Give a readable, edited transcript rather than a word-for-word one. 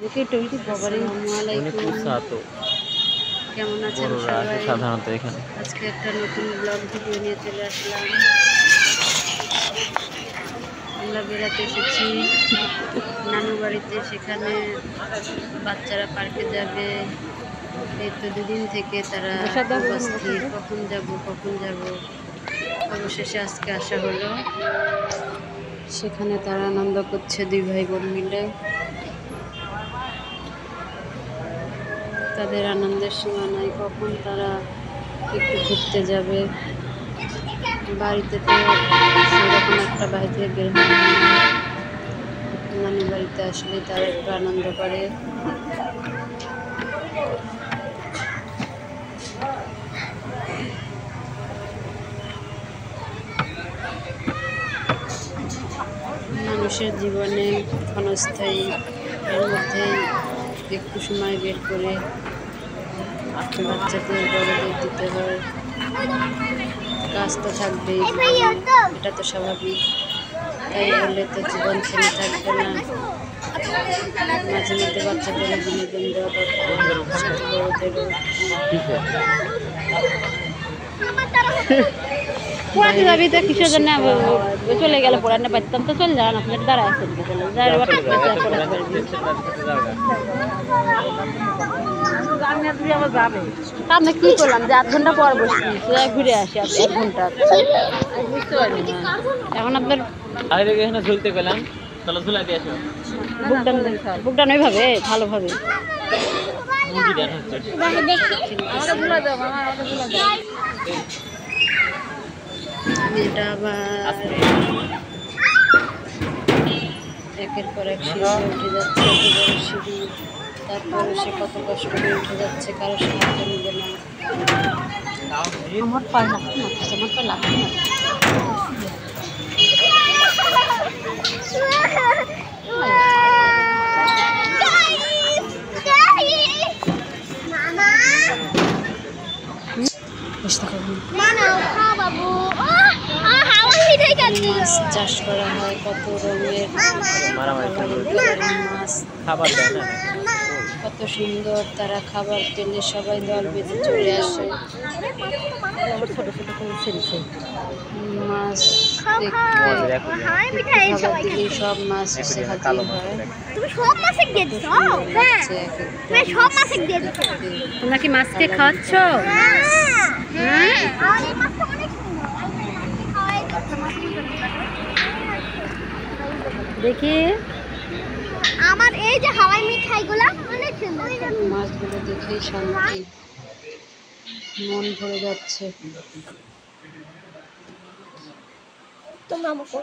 দেখি টুলটি বাবারে আসসালামু আলাইকুম কেমন আছেন সবাই সাধারণত এখানে আজকে একটা নতুন ব্লগ ভিডিও নিয়ে চলে আসলাম আমরা বেড়াতে এসেছি নানু বাড়িতে সেখানে বাচ্চারা পার্কে যাবে এই তো দুদিন থেকে তারা উপস্থিত কখন যাব অবশেষে আজকে আসা হলো সেখানে তারা আনন্দ করছে দুই ভাই বোন মিলে তাদের আনন্দের সীমা নাই কখন তারা একটু ঘুরতে যাবে বাড়িতে তো সেরকম একটা বাড়ি থেকে বের হয় না নানি বাড়িতে আসলে তারা একটু আনন্দ করে মানুষের জীবনে ক্ষণস্থায়ী এর মধ্যেই একটু সময় বের করে বাচ্চাদের বড়দের দিতে হয় কাজ তো থাকবেই এটা তো স্বাভাবিক তাই বললে তো জীবন থেমে থাকবে না মাঝে মধ্যে বাচ্চাদের বিনোদন দেওয়া দরকার সাথে বড়দেরও পড়াতে যাবি তো কিসের জন্য চলে গেলে পড়ানো পারতাম তো চলে যান আপনার দ্বারা আসেন আপনি কি করলাম যে 8 ঘন্টা পর বসছি ঘুরে আসি 1 ঘন্টা বুঝতে পারি না এখন আপনার ঝুলতে গেলাম চলো ঝুলাই দিয়ে আসো বুকডান ওইভাবে ভালোভাবে এটা আবার একের পর এক সিঁড়ি উঠে যাচ্ছে সিঁড়ি তারপরে সে কত কষ্ট করে উঠে যাচ্ছে কারো সাহায্য নেবে না আমার পায়ে লাগছে না আমার পায়ে লাগছে না মাছ চাষ করা হয় কত রঙের মাছ কত সুন্দর তারা খাবার পেলে সবাই দল বেঁধে চলে আসে ছোট ছোট করে ছেড়েছে মাছ দিলেই সব মাছ এসে হাজির হয় তোমরা কি মাছকে খাওয়াচ্ছ দেখি আমার এই যে হাওয়াই মিঠাইগুলো অনেক সুন্দর মাছগুলো দেখেই শান্তি মন ভরে যাচ্ছে তোমরা আমাকে